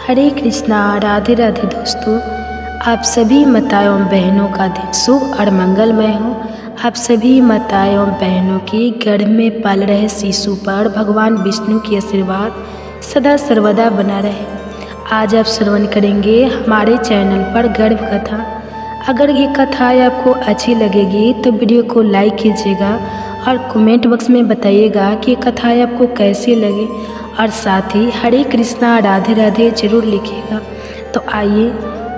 हरे कृष्णा, राधे राधे दोस्तों। आप सभी माताओं एवं बहनों का दिन शुभ और मंगलमय हो। आप सभी माताओं एवं बहनों की गर्भ में पल रहे शिशु पर भगवान विष्णु की आशीर्वाद सदा सर्वदा बना रहे। आज आप श्रवण करेंगे हमारे चैनल पर गर्भ कथा। अगर ये कथा आपको अच्छी लगेगी तो वीडियो को लाइक कीजिएगा और कमेंट बॉक्स में बताइएगा कि ये कथा आपको कैसी लगी, और साथ ही हरे कृष्णा राधे राधे जरूर लिखिएगा। तो आइए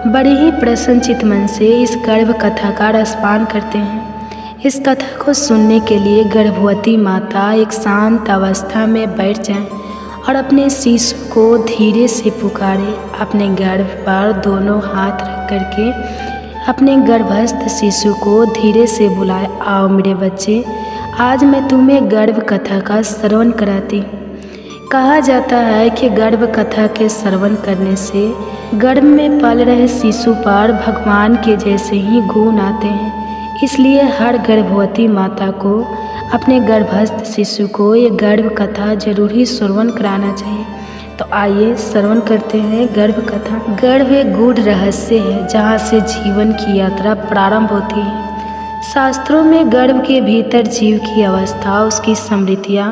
बड़े ही प्रसन्नचित मन से इस गर्भ कथा का रसपान करते हैं। इस कथा को सुनने के लिए गर्भवती माता एक शांत अवस्था में बैठ जाएं और अपने शिशु को धीरे से पुकारे। अपने गर्भ पर दोनों हाथ रख करके अपने गर्भस्थ शिशु को धीरे से बुलाए, आओ मेरे बच्चे, आज मैं तुम्हें गर्भ कथा का श्रवण कराती हूँ। कहा जाता है कि गर्भ कथा के श्रवण करने से गर्भ में पल रहे शिशु पर भगवान के जैसे ही गुण आते हैं। इसलिए हर गर्भवती माता को अपने गर्भस्थ शिशु को ये गर्भ कथा जरूर ही श्रवण कराना चाहिए। तो आइए श्रवण करते हैं गर्भ कथा। गर्भ एक गूढ़ रहस्य है जहाँ से जीवन की यात्रा प्रारंभ होती है। शास्त्रों में गर्भ के भीतर जीव की अवस्था, उसकी समृद्धियाँ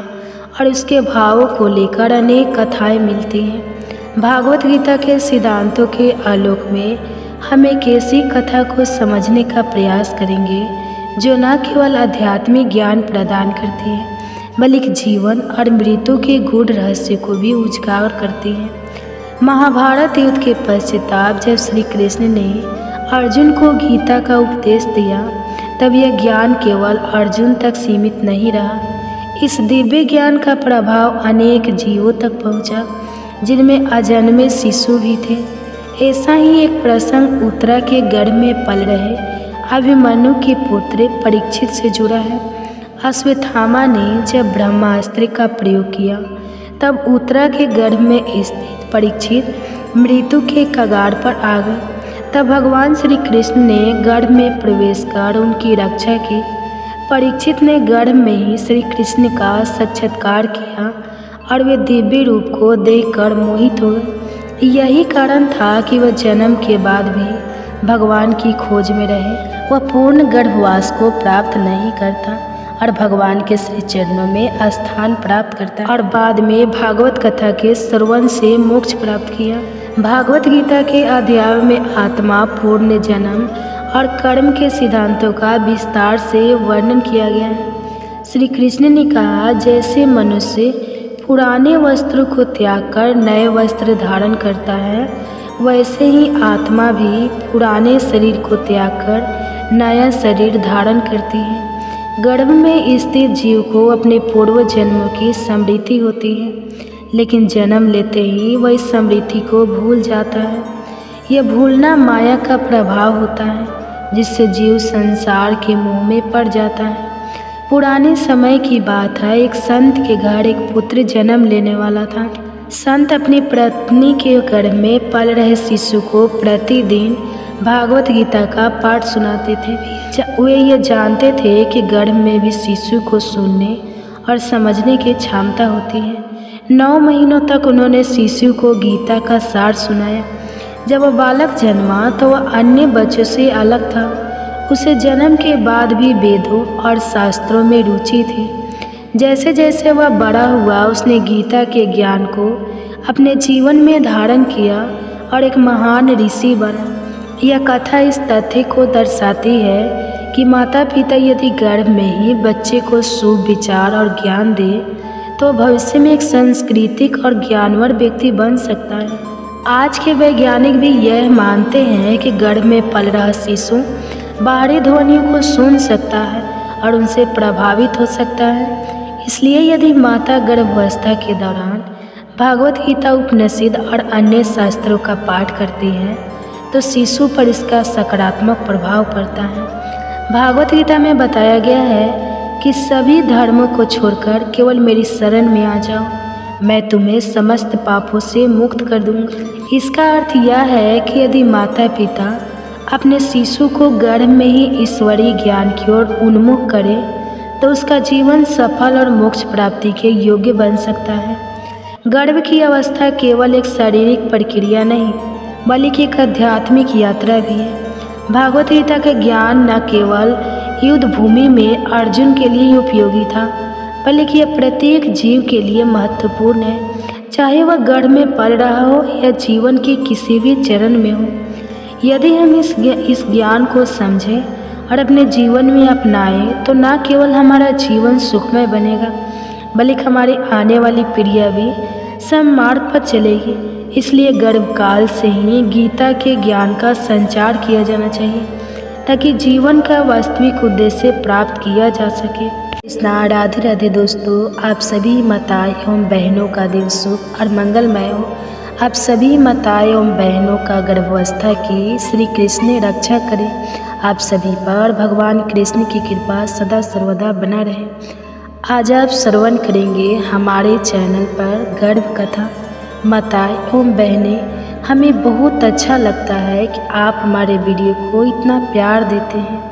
और उसके भावों को लेकर अनेक कथाएं मिलती हैं। भागवत गीता के सिद्धांतों के आलोक में हम एक ऐसी कथा को समझने का प्रयास करेंगे जो न केवल आध्यात्मिक ज्ञान प्रदान करती है बल्कि जीवन और मृत्यु के गूढ़ रहस्य को भी उजागर करती है। महाभारत युद्ध के पश्चाताप जब श्री कृष्ण ने अर्जुन को गीता का उपदेश दिया, तब यह ज्ञान केवल अर्जुन तक सीमित नहीं रहा। इस दिव्य ज्ञान का प्रभाव अनेक जीवों तक पहुंचा, जिनमें अजन्मे शिशु भी थे। ऐसा ही एक प्रसंग उत्तरा के गर्भ में पल रहे अभिमन्यु के पुत्र परीक्षित से जुड़ा है। अश्वत्थामा ने जब ब्रह्मास्त्र का प्रयोग किया, तब उत्तरा के गर्भ में स्थित परीक्षित मृत्यु के कगार पर आ गए। तब भगवान श्री कृष्ण ने गर्भ में प्रवेश कर उनकी रक्षा की। परीक्षित ने गर्भ में ही श्री कृष्ण का साक्षात्कार किया और वे दिव्य रूप को देखकर मोहित हो गए। यही कारण था कि वह जन्म के बाद भी भगवान की खोज में रहे। वह पूर्ण गर्भवास को प्राप्त नहीं करता और भगवान के श्री चरणों में स्थान प्राप्त करता और बाद में भागवत कथा के श्रवण से मोक्ष प्राप्त किया। भागवत गीता के अध्याय में आत्मा, पूर्ण जन्म और कर्म के सिद्धांतों का विस्तार से वर्णन किया गया है। श्री कृष्ण ने कहा, जैसे मनुष्य पुराने वस्त्रों को त्याग कर नए वस्त्र धारण करता है, वैसे ही आत्मा भी पुराने शरीर को त्याग कर नया शरीर धारण करती है। गर्भ में स्थित जीव को अपने पूर्व जन्मों की स्मृति होती है, लेकिन जन्म लेते ही वह इस स्मृति को भूल जाता है। यह भूलना माया का प्रभाव होता है, जिससे जीव संसार के मोह में पड़ जाता है। पुराने समय की बात है, एक संत के घर एक पुत्र जन्म लेने वाला था। संत अपनी पत्नी के गर्भ में पल रहे शिशु को प्रतिदिन भागवत गीता का पाठ सुनाते थे। वे ये जानते थे कि गर्भ में भी शिशु को सुनने और समझने की क्षमता होती है। 9 महीनों तक उन्होंने शिशु को गीता का सार सुनाया। जब वह बालक जन्मा तो वह अन्य बच्चों से अलग था। उसे जन्म के बाद भी वेदों और शास्त्रों में रुचि थी। जैसे जैसे वह बड़ा हुआ, उसने गीता के ज्ञान को अपने जीवन में धारण किया और एक महान ऋषि बना। यह कथा इस तथ्य को दर्शाती है कि माता पिता यदि गर्भ में ही बच्चे को शुभ विचार और ज्ञान दे तो भविष्य में एक सांस्कृतिक और ज्ञानवर व्यक्ति बन सकता है। आज के वैज्ञानिक भी यह मानते हैं कि गर्भ में पल रहा शिशु बाहरी ध्वनियों को सुन सकता है और उनसे प्रभावित हो सकता है। इसलिए यदि माता गर्भावस्था के दौरान भागवत गीता, उपनिषद और अन्य शास्त्रों का पाठ करती है तो शिशु पर इसका सकारात्मक प्रभाव पड़ता है। भागवत गीता में बताया गया है कि सभी धर्मों को छोड़कर केवल मेरी शरण में आ जाओ, मैं तुम्हें समस्त पापों से मुक्त कर दूंगा। इसका अर्थ यह है कि यदि माता पिता अपने शिशु को गर्भ में ही ईश्वरीय ज्ञान की ओर उन्मुख करे तो उसका जीवन सफल और मोक्ष प्राप्ति के योग्य बन सकता है। गर्भ की अवस्था केवल एक शारीरिक प्रक्रिया नहीं बल्कि एक आध्यात्मिक यात्रा भी है। भागवत गीता का ज्ञान न केवल युद्ध भूमि में अर्जुन के लिए ही उपयोगी था बल्कि यह प्रत्येक जीव के लिए महत्वपूर्ण है, चाहे वह गर्भ में पल रहा हो या जीवन के किसी भी चरण में हो। यदि हम इस ज्ञान को समझें और अपने जीवन में अपनाएं तो न केवल हमारा जीवन सुखमय बनेगा बल्कि हमारी आने वाली पीढ़ियाँ भी सब मार्ग पर चलेगी। इसलिए गर्भकाल से ही गीता के ज्ञान का संचार किया जाना चाहिए ताकि जीवन का वास्तविक उद्देश्य प्राप्त किया जा सके। कृष्णा राधे राधे दोस्तों, आप सभी माताएं एवं बहनों का दिन शुभ और मंगलमय हो। आप सभी माताएं एवं बहनों का गर्भावस्था की श्री कृष्ण ने रक्षा करें। आप सभी पर भगवान कृष्ण की कृपा सदा सर्वदा बना रहे। आज आप श्रवण करेंगे हमारे चैनल पर गर्भ कथा। माताएं एवं बहनें, हमें बहुत अच्छा लगता है कि आप हमारे वीडियो को इतना प्यार देते हैं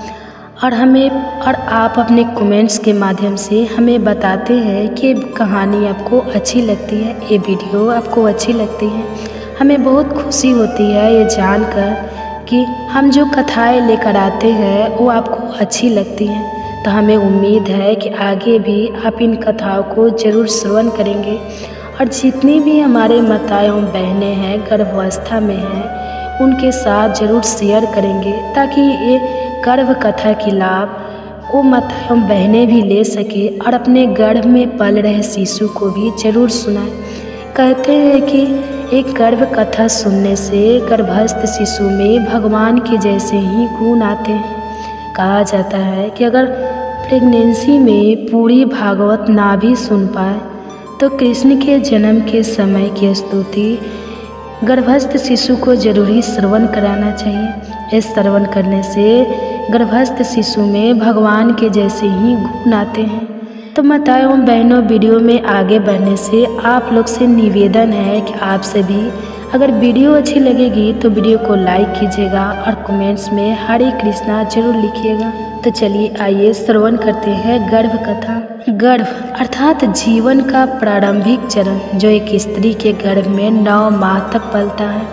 और आप अपने कमेंट्स के माध्यम से हमें बताते हैं कि कहानी आपको अच्छी लगती है, ये वीडियो आपको अच्छी लगती है। हमें बहुत खुशी होती है ये जानकर कि हम जो कथाएं लेकर आते हैं वो आपको अच्छी लगती हैं। तो हमें उम्मीद है कि आगे भी आप इन कथाओं को ज़रूर श्रवण करेंगे और जितनी भी हमारे माताएं एवं बहनें हैं गर्भावस्था में हैं उनके साथ ज़रूर शेयर करेंगे ताकि ये गर्भ कथा की लाभ वो माताएं एवं बहनें भी ले सके और अपने गर्भ में पल रहे शिशु को भी ज़रूर सुनाएं। कहते हैं कि एक गर्भ कथा सुनने से गर्भस्थ शिशु में भगवान के जैसे ही गुण आते हैं। कहा जाता है कि अगर प्रेगनेंसी में पूरी भागवत ना भी सुन पाए तो कृष्ण के जन्म के समय की स्तुति गर्भस्थ शिशु को जरूरी श्रवण कराना चाहिए। इस श्रवण करने से गर्भस्थ शिशु में भगवान के जैसे ही गुण आते हैं। तो माताओं एवं बहनों, वीडियो में आगे बढ़ने से आप लोग से निवेदन है कि आप सभी अगर वीडियो अच्छी लगेगी तो वीडियो को लाइक कीजिएगा और कमेंट्स में हरे कृष्णा जरूर लिखिएगा। तो चलिए आइए श्रवण करते हैं गर्भ कथा। गर्भ अर्थात जीवन का प्रारंभिक चरण जो एक स्त्री के गर्भ में 9 माह तक पलता है।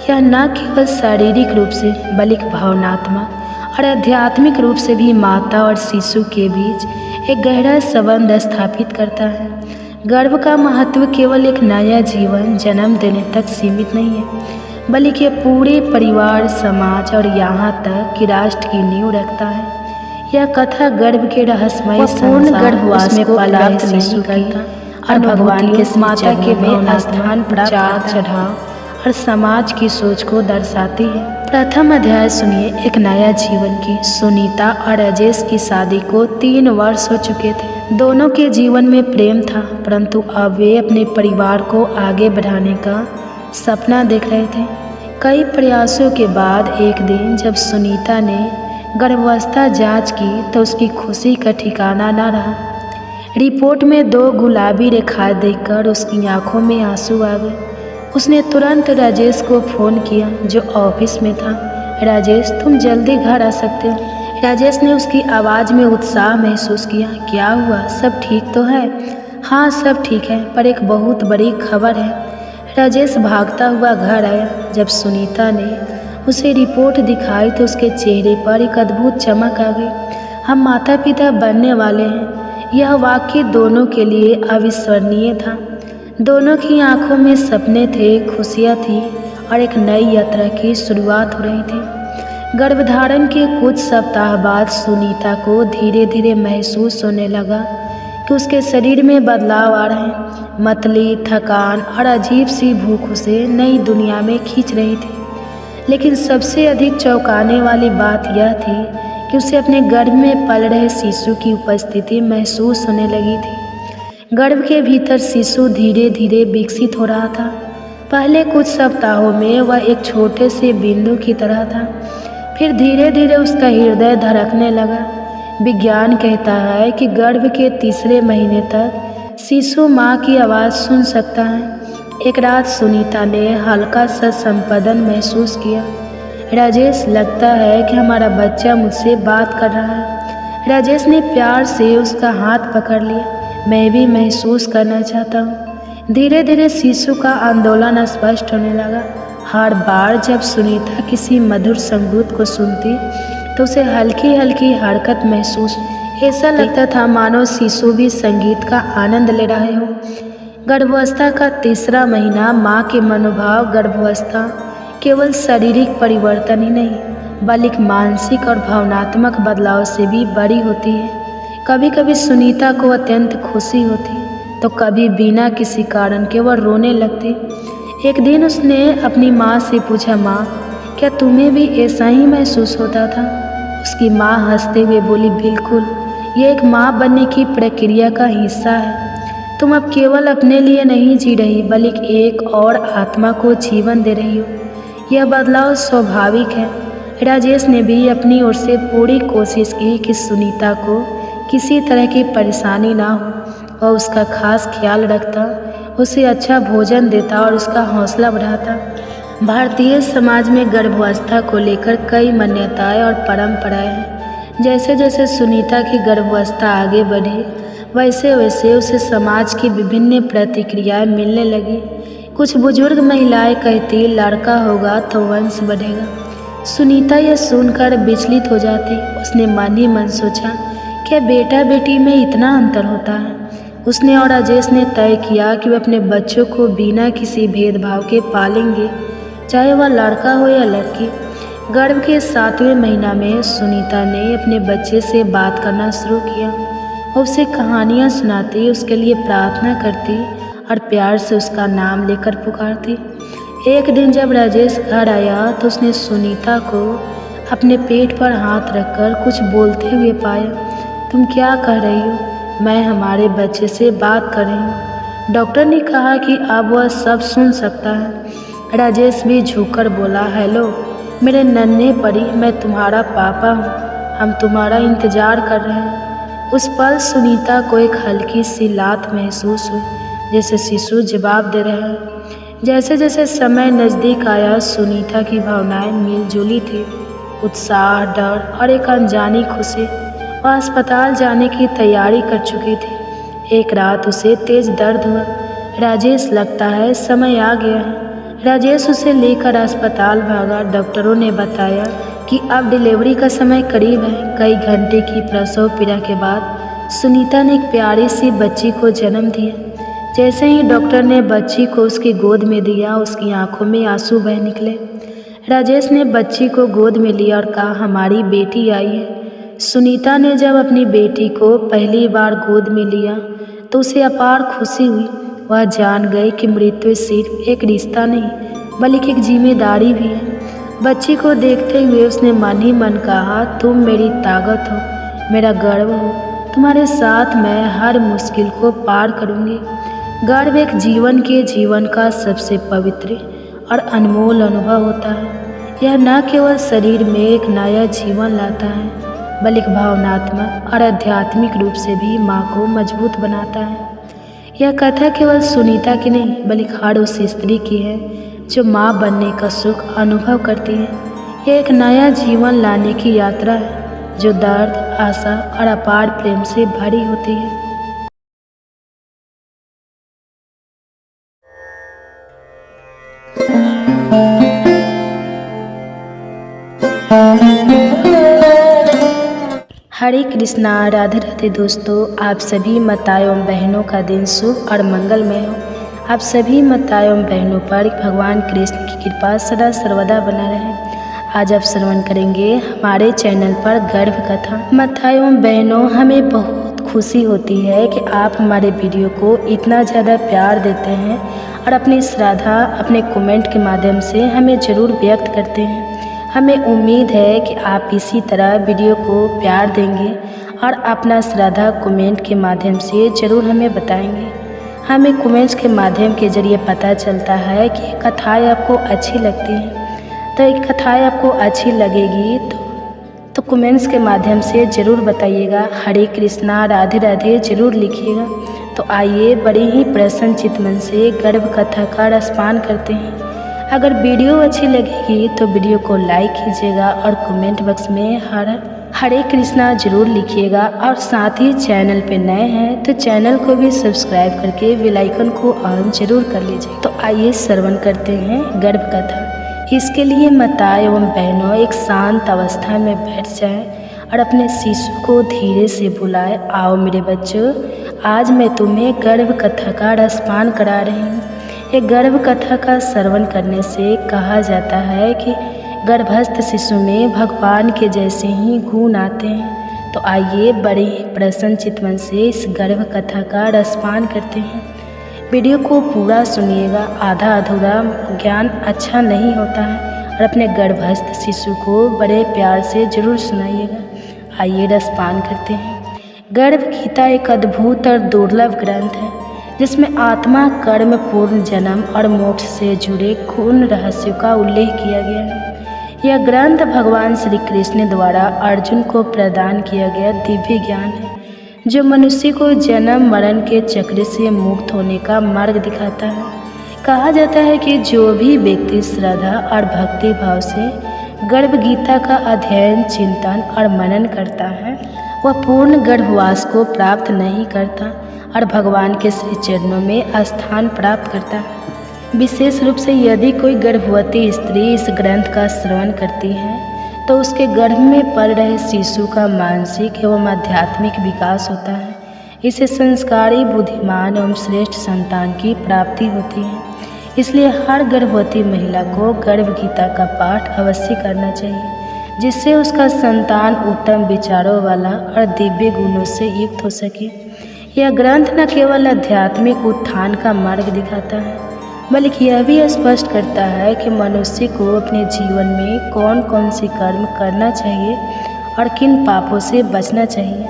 यह न केवल शारीरिक रूप से बल्कि भावनात्मक और आध्यात्मिक रूप से भी माता और शिशु के बीच एक गहरा संबंध स्थापित करता है। गर्भ का महत्व केवल एक नया जीवन जन्म देने तक सीमित नहीं है बल्कि पूरे परिवार, समाज और यहाँ तक कि राष्ट्र की नींव रखता है। यह कथा गर्भ के रहस्यमय पूर्ण गर्भवास में पला शिशु की और भगवान के माता के में स्थान प्राप्त चढ़ाव और समाज की सोच को दर्शाती है। प्रथम अध्याय सुनिए। एक नया जीवन की। सुनीता और राजेश की शादी को 3 वर्ष हो चुके थे। दोनों के जीवन में प्रेम था परंतु अब वे अपने परिवार को आगे बढ़ाने का सपना देख रहे थे। कई प्रयासों के बाद एक दिन जब सुनीता ने गर्भावस्था जांच की तो उसकी खुशी का ठिकाना न रहा। रिपोर्ट में 2 गुलाबी रेखाएं देखकर उसकी आंखों में आंसू आ गए। उसने तुरंत राजेश को फ़ोन किया जो ऑफिस में था। राजेश, तुम जल्दी घर आ सकते हो। राजेश ने उसकी आवाज़ में उत्साह महसूस किया। क्या हुआ, सब ठीक तो है? हाँ, सब ठीक है, पर एक बहुत बड़ी खबर है। राजेश भागता हुआ घर आया। जब सुनीता ने उसे रिपोर्ट दिखाई तो उसके चेहरे पर एक अद्भुत चमक आ गई। हम माता पिता बनने वाले हैं। यह वाक्य दोनों के लिए अविस्मरणीय था। दोनों की आंखों में सपने थे, खुशियाँ थी और एक नई यात्रा की शुरुआत हो रही थी। गर्भधारण के कुछ सप्ताह बाद सुनीता को धीरे धीरे महसूस होने लगा कि उसके शरीर में बदलाव आ रहे हैं। मतली, थकान और अजीब सी भूख उसे नई दुनिया में खींच रही थी। लेकिन सबसे अधिक चौंकाने वाली बात यह थी कि उसे अपने गर्भ में पल रहे शिशु की उपस्थिति महसूस होने लगी थी। गर्भ के भीतर शिशु धीरे धीरे विकसित हो रहा था। पहले कुछ सप्ताहों में वह एक छोटे से बिंदु की तरह था, फिर धीरे धीरे उसका हृदय धड़कने लगा। विज्ञान कहता है कि गर्भ के 3रे महीने तक शिशु माँ की आवाज़ सुन सकता है। एक रात सुनीता ने हल्का सा संपदन महसूस किया। राजेश, लगता है कि हमारा बच्चा मुझसे बात कर रहा है। राजेश ने प्यार से उसका हाथ पकड़ लिया। मैं भी महसूस करना चाहता हूँ। धीरे धीरे शिशु का आंदोलन स्पष्ट होने लगा। हर बार जब सुनीता किसी मधुर संगीत को सुनती तो उसे हल्की हल्की हरकत महसूस, ऐसा लगता था मानो शिशु भी संगीत का आनंद ले रहे हो। गर्भावस्था का तीसरा महीना, माँ के मनोभाव। गर्भावस्था केवल शारीरिक परिवर्तन ही नहीं बल्कि मानसिक और भावनात्मक बदलाव से भी बड़ी होती है। कभी कभी सुनीता को अत्यंत खुशी होती तो कभी बिना किसी कारण के वह रोने लगती। एक दिन उसने अपनी माँ से पूछा, माँ क्या तुम्हें भी ऐसा ही महसूस होता था? उसकी माँ हंसते हुए बोली, बिल्कुल, ये एक माँ बनने की प्रक्रिया का हिस्सा है। तुम अब केवल अपने लिए नहीं जी रही बल्कि एक और आत्मा को जीवन दे रही हो। यह बदलाव स्वाभाविक है। राजेश ने भी अपनी ओर से पूरी कोशिश की कि सुनीता को किसी तरह की परेशानी ना हो। वह उसका खास ख्याल रखता, उसे अच्छा भोजन देता और उसका हौसला बढ़ाता। भारतीय समाज में गर्भावस्था को लेकर कई मान्यताएं और परंपराएं हैं। जैसे जैसे सुनीता की गर्भावस्था आगे बढ़ी वैसे वैसे उसे समाज की विभिन्न प्रतिक्रियाएं मिलने लगी। कुछ बुजुर्ग महिलाएं कहती लड़का होगा तो वंश बढ़ेगा। सुनीता यह सुनकर विचलित हो जाती। उसने मन ही मन सोचा, क्या बेटा बेटी में इतना अंतर होता है? उसने और राजेश ने तय किया कि वे अपने बच्चों को बिना किसी भेदभाव के पालेंगे, चाहे वह लड़का हो या लड़की। गर्भ के 7वें महीना में सुनीता ने अपने बच्चे से बात करना शुरू किया। उसे कहानियाँ सुनाती, उसके लिए प्रार्थना करती और प्यार से उसका नाम लेकर पुकारती। एक दिन जब राजेश घर आया तो उसने सुनीता को अपने पेट पर हाथ रखकर कुछ बोलते हुए पाया। तुम क्या कह रही हो? मैं हमारे बच्चे से बात कर रही हूँ। डॉक्टर ने कहा कि अब वह सब सुन सकता है। राजेश भी झुककर बोला, हेलो मेरे नन्हे परी, मैं तुम्हारा पापा हूँ, हम तुम्हारा इंतज़ार कर रहे हैं। उस पल सुनीता को एक हल्की सी लात महसूस हुई, जैसे शिशु जवाब दे रहे हैं। जैसे जैसे समय नज़दीक आया सुनीता की भावनाएं मिलजुली थी, उत्साह, डर और एक अनजानी खुशी। वह अस्पताल जाने की तैयारी कर चुकी थी। एक रात उसे तेज दर्द हुआ। राजेश, लगता है समय आ गया है। राजेश उसे लेकर अस्पताल भागा। डॉक्टरों ने बताया कि अब डिलीवरी का समय करीब है। कई घंटे की प्रसव पीड़ा के बाद सुनीता ने एक प्यारी सी बच्ची को जन्म दिया। जैसे ही डॉक्टर ने बच्ची को उसकी गोद में दिया, उसकी आंखों में आंसू बह निकले। राजेश ने बच्ची को गोद में लिया और कहा, हमारी बेटी आई है। सुनीता ने जब अपनी बेटी को पहली बार गोद में लिया तो उसे अपार खुशी हुई। वह जान गई कि मृत्यु सिर्फ एक रिश्ता नहीं बल्कि एक जिम्मेदारी भी है। बच्ची को देखते हुए उसने मन ही मन कहा, तुम मेरी ताकत हो, मेरा गर्व हो, तुम्हारे साथ मैं हर मुश्किल को पार करूँगी। गर्व एक जीवन का सबसे पवित्र और अनमोल अनुभव होता है। यह न केवल शरीर में एक नया जीवन लाता है बल्कि भावनात्मक और आध्यात्मिक रूप से भी माँ को मजबूत बनाता है। यह कथा केवल सुनीता की नहीं बल्कि हर उस स्त्री की है जो माँ बनने का सुख अनुभव करती है। यह एक नया जीवन लाने की यात्रा है जो दर्द, आशा और अपार प्रेम से भरी होती है। हरे कृष्णा, राधे राधे दोस्तों। आप सभी माताओं बहनों का दिन शुभ और मंगलमय हो। आप सभी माताओं बहनों पर भगवान कृष्ण की कृपा सदा सर्वदा बना रहे। आज आप श्रवण करेंगे हमारे चैनल पर गर्भ कथा। माताओं बहनों, हमें बहुत खुशी होती है कि आप हमारे वीडियो को इतना ज़्यादा प्यार देते हैं और अपनी श्रद्धा अपने कमेंट के माध्यम से हमें ज़रूर व्यक्त करते हैं। हमें उम्मीद है कि आप इसी तरह वीडियो को प्यार देंगे और अपना श्रद्धा कमेंट के माध्यम से ज़रूर हमें बताएंगे। हमें कमेंट्स के माध्यम के जरिए पता चलता है कि कथाएँ आपको अच्छी लगती हैं। तो एक कथाएँ आपको अच्छी लगेगी तो कमेंट्स के माध्यम से ज़रूर बताइएगा। हरे कृष्णा, राधे राधे ज़रूर लिखिएगा। तो आइए बड़े ही प्रसन्न चित्त मन से गर्भ कथा का रसपान करते हैं। अगर वीडियो अच्छी लगेगी तो वीडियो को लाइक कीजिएगा और कमेंट बॉक्स में हर हरे कृष्णा जरूर लिखिएगा और साथ ही चैनल पे नए हैं तो चैनल को भी सब्सक्राइब करके बेल आइकन को ऑन जरूर कर लीजिए। तो आइए श्रवण करते हैं गर्भ कथा। इसके लिए माताएं एवं बहनों एक शांत अवस्था में बैठ जाएं और अपने शिशु को धीरे से बुलाएं। आओ मेरे बच्चों, आज मैं तुम्हें गर्भ कथा का रसपान करा रही हूँ। ये गर्भ कथा का श्रवण करने से कहा जाता है कि गर्भस्थ शिशु में भगवान के जैसे ही गुण आते हैं। तो आइए बड़े ही प्रसन्न चित्तमन से इस गर्भ कथा का रसपान करते हैं। वीडियो को पूरा सुनिएगा, आधा अधूरा ज्ञान अच्छा नहीं होता है और अपने गर्भस्थ शिशु को बड़े प्यार से जरूर सुनाइएगा। आइए रसपान करते हैं। गर्भ गीता एक अद्भुत और दुर्लभ ग्रंथ है जिसमें आत्मा, कर्म, पूर्ण जन्म और मोक्ष से जुड़े पूर्ण रहस्यों का उल्लेख किया गया है। यह ग्रंथ भगवान श्री कृष्ण द्वारा अर्जुन को प्रदान किया गया दिव्य ज्ञान है जो मनुष्य को जन्म मरण के चक्र से मुक्त होने का मार्ग दिखाता है। कहा जाता है कि जो भी व्यक्ति श्रद्धा और भक्ति भाव से गर्भ गीता का अध्ययन, चिंतन और मनन करता है वह पूर्ण गर्भवास को प्राप्त नहीं करता और भगवान के श्री चरणों में स्थान प्राप्त करता है। विशेष रूप से यदि कोई गर्भवती स्त्री इस ग्रंथ का श्रवण करती है तो उसके गर्भ में पल रहे शिशु का मानसिक एवं आध्यात्मिक विकास होता है। इससे संस्कारी, बुद्धिमान एवं श्रेष्ठ संतान की प्राप्ति होती है। इसलिए हर गर्भवती महिला को गर्भ गीता का पाठ अवश्य करना चाहिए जिससे उसका संतान उत्तम विचारों वाला और दिव्य गुणों से युक्त हो सके। यह ग्रंथ न केवल आध्यात्मिक उत्थान का मार्ग दिखाता है बल्कि यह भी स्पष्ट करता है कि मनुष्य को अपने जीवन में कौन कौन सी कर्म करना चाहिए और किन पापों से बचना चाहिए।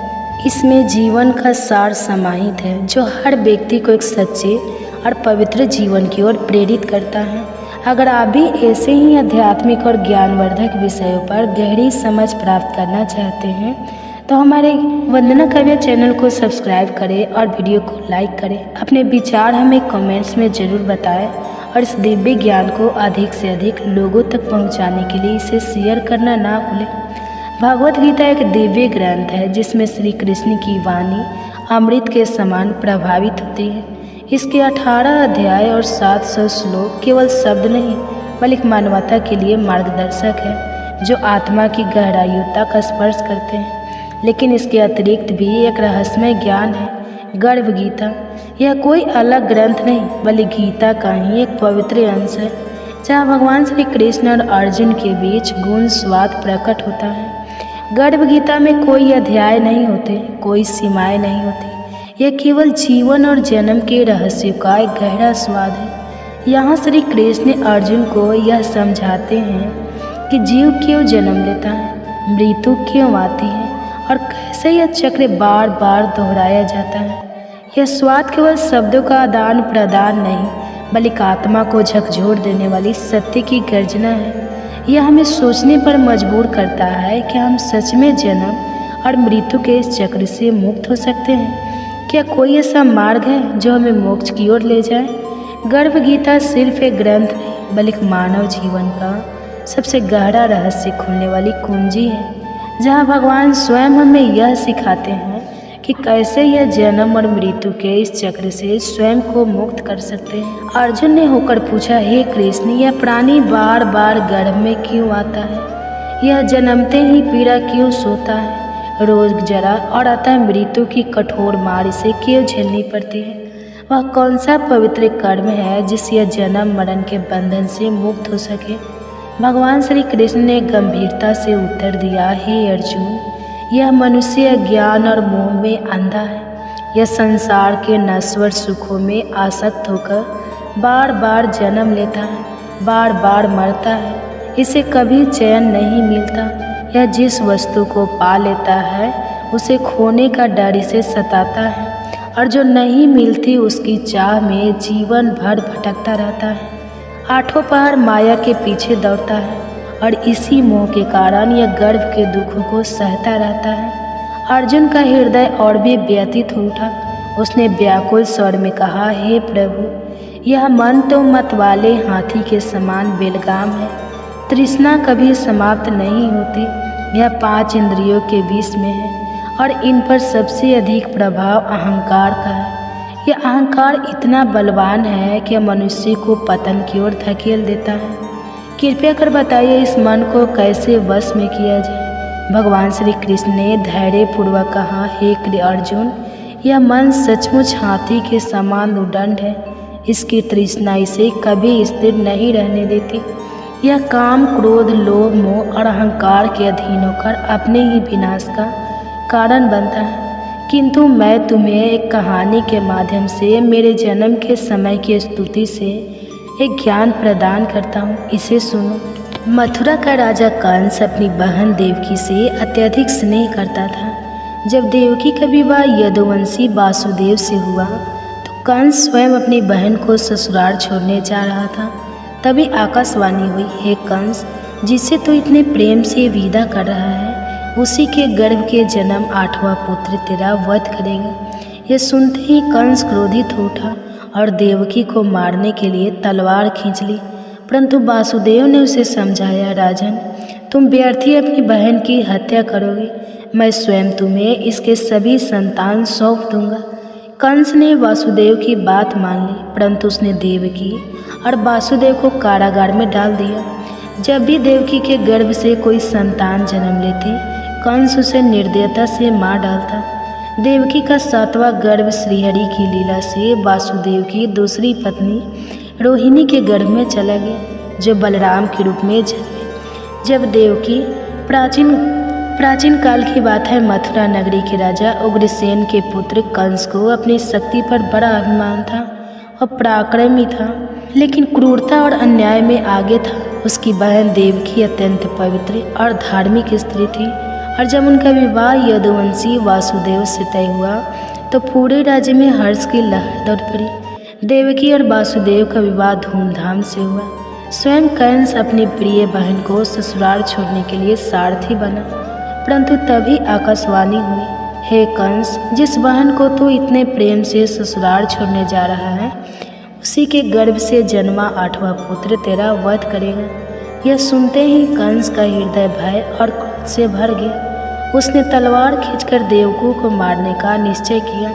इसमें जीवन का सार समाहित है जो हर व्यक्ति को एक सच्चे और पवित्र जीवन की ओर प्रेरित करता है। अगर आप भी ऐसे ही आध्यात्मिक और ज्ञानवर्धक विषयों पर गहरी समझ प्राप्त करना चाहते हैं तो हमारे वंदना काव्या चैनल को सब्सक्राइब करें और वीडियो को लाइक करें। अपने विचार हमें कमेंट्स में ज़रूर बताएं और इस दिव्य ज्ञान को अधिक से अधिक लोगों तक पहुंचाने के लिए इसे शेयर करना ना भूलें। भगवत गीता एक दिव्य ग्रंथ है जिसमें श्री कृष्ण की वाणी अमृत के समान प्रभावित होती है। इसके 18 अध्याय और 700 श्लोक केवल शब्द नहीं बल्कि मानवता के लिए मार्गदर्शक है जो आत्मा की गहराइयों तक स्पर्श करते हैं। लेकिन इसके अतिरिक्त भी एक रहस्यमय ज्ञान है। गर्भ गीता यह कोई अलग ग्रंथ नहीं बल्कि गीता का ही एक पवित्र अंश है जहाँ भगवान श्री कृष्ण और अर्जुन के बीच गुण स्वाद प्रकट होता है। गर्भ गीता में कोई अध्याय नहीं होते, कोई सीमाएं नहीं होती। यह केवल जीवन और जन्म के रहस्यों का एक गहरा स्वाद है। यहाँ श्री कृष्ण अर्जुन को यह समझाते हैं कि जीव क्यों जन्म लेता है, मृत्यु क्यों आती है और कैसे यह चक्र बार बार दोहराया जाता है। यह स्वाद केवल शब्दों का आदान प्रदान नहीं बल्कि आत्मा को झकझोर देने वाली सत्य की गर्जना है। यह हमें सोचने पर मजबूर करता है कि हम सच में जन्म और मृत्यु के इस चक्र से मुक्त हो सकते हैं। क्या कोई ऐसा मार्ग है जो हमें मोक्ष की ओर ले जाए? गर्भ गीता सिर्फ एक ग्रंथ नहीं बल्कि मानव जीवन का सबसे गहरा रहस्य खोलने वाली कुंजी है जहाँ भगवान स्वयं हमें यह सिखाते हैं कि कैसे यह जन्म और मृत्यु के इस चक्र से स्वयं को मुक्त कर सकते हैं। अर्जुन ने होकर पूछा, हे कृष्ण, यह प्राणी बार बार गर्भ में क्यों आता है? यह जन्मते ही पीड़ा क्यों सोता है? रोग, जरा और अतः मृत्यु की कठोर मार इसे क्यों झेलनी पड़ती है? वह कौन सा पवित्र कर्म है जिससे यह जन्म मरण के बंधन से मुक्त हो सके? भगवान श्री कृष्ण ने गंभीरता से उत्तर दिया, हे अर्जुन, यह मनुष्य ज्ञान और मोह में अंधा है। यह संसार के नश्वर सुखों में आसक्त होकर बार बार जन्म लेता है, बार बार मरता है। इसे कभी चैन नहीं मिलता। यह जिस वस्तु को पा लेता है उसे खोने का डर इसे सताता है और जो नहीं मिलती उसकी चाह में जीवन भर भटकता रहता है। आठों पहर माया के पीछे दौड़ता है और इसी मोह के कारण यह गर्भ के दुखों को सहता रहता है। अर्जुन का हृदय और भी व्यथित हो उठा। उसने व्याकुल स्वर में कहा, हे प्रभु, यह मन तो मतवाले हाथी के समान बेलगाम है। तृष्णा कभी समाप्त नहीं होती। यह 5 इंद्रियों के विष में है और इन पर सबसे अधिक प्रभाव अहंकार का है। यह अहंकार इतना बलवान है कि मनुष्य को पतन की ओर धकेल देता है। कृपया कर बताइए इस मन को कैसे वश में किया जाए। भगवान श्री कृष्ण ने धैर्यपूर्वक कहा, हे अर्जुन, यह मन सचमुच हाथी के समान उद्दंड है। इसकी तृष्णा इसे कभी स्थिर नहीं रहने देती। यह काम, क्रोध, लोभ, मोह और अहंकार के अधीन होकर अपने ही विनाश का कारण बनता है। किंतु मैं तुम्हें एक कहानी के माध्यम से मेरे जन्म के समय की स्तुति से एक ज्ञान प्रदान करता हूँ, इसे सुनो। मथुरा का राजा कंस अपनी बहन देवकी से अत्यधिक स्नेह करता था। जब देवकी का विवाह यदुवंशी वासुदेव से हुआ तो कंस स्वयं अपनी बहन को ससुराल छोड़ने जा रहा था। तभी आकाशवाणी हुई, हे कंस, जिसे तू इतने प्रेम से विदा कर रहा है, उसी के गर्भ के जन्म 8वां पुत्र तेरा वध करेगा। यह सुनते ही कंस क्रोधित हो उठा और देवकी को मारने के लिए तलवार खींच ली। परंतु वासुदेव ने उसे समझाया, राजन, तुम व्यर्थी अपनी बहन की हत्या करोगे। मैं स्वयं तुम्हें इसके सभी संतान सौंप दूंगा। कंस ने वासुदेव की बात मान ली, परंतु उसने देवकी और वासुदेव को कारागार में डाल दिया। जब भी देवकी के गर्भ से कोई संतान जन्म लेते, कंस उसे निर्दयता से मार डालता। देवकी का 7वां गर्भ श्रीहरि की लीला से वासुदेव की दूसरी पत्नी रोहिणी के गर्भ में चला गया, जो बलराम के रूप में जन्मे। जब देवकी प्राचीन काल की बात है, मथुरा नगरी के राजा उग्रसेन के पुत्र कंस को अपनी शक्ति पर बड़ा अभिमान था और पराक्रमी था, लेकिन क्रूरता और अन्याय में आगे था। उसकी बहन देवकी अत्यंत पवित्र और धार्मिक स्त्री थी और जब उनका विवाह यदुवंशी वासुदेव से तय हुआ तो पूरे राज्य में हर्ष की लहर दौड़ पड़ी। देवकी और वासुदेव का विवाह धूमधाम से हुआ। स्वयं कंस अपनी प्रिय बहन को ससुराल छोड़ने के लिए सारथी बना, परंतु तभी आकाशवाणी हुई, हे कंस, जिस बहन को तू इतने प्रेम से ससुराल छोड़ने जा रहा है, उसी के गर्भ से जन्मा 8वां पुत्र तेरा वध करेगा। यह सुनते ही कंस का हृदय भय और क्रोध से भर गया। उसने तलवार खींचकर देवकी को मारने का निश्चय किया,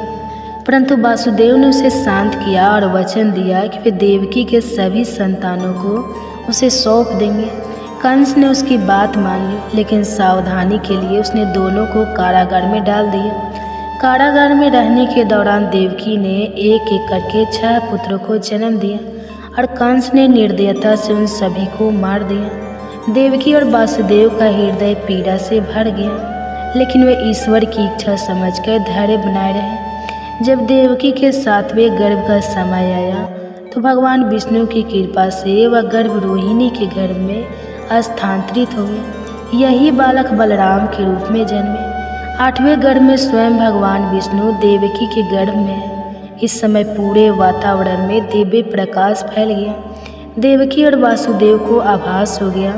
परंतु वासुदेव ने उसे शांत किया और वचन दिया कि वे देवकी के सभी संतानों को उसे सौंप देंगे। कंस ने उसकी बात मान ली, लेकिन सावधानी के लिए उसने दोनों को कारागार में डाल दिया। कारागार में रहने के दौरान देवकी ने एक एक करके 6 पुत्रों को जन्म दिया और कंस ने निर्दयता से उन सभी को मार दिया। देवकी और वासुदेव का हृदय पीड़ा से भर गया, लेकिन वे ईश्वर की इच्छा समझकर धैर्य बनाए रहे। जब देवकी के 7वें गर्भ का समय आया तो भगवान विष्णु की कृपा से वह गर्भ रोहिणी के गर्भ में स्थानांतरित हो गया। यही बालक बलराम के रूप में जन्मे। 8वें गर्भ में स्वयं भगवान विष्णु देवकी के गर्भ में है। इस समय पूरे वातावरण में दिव्य प्रकाश फैल गया। देवकी और वासुदेव को आभास हो गया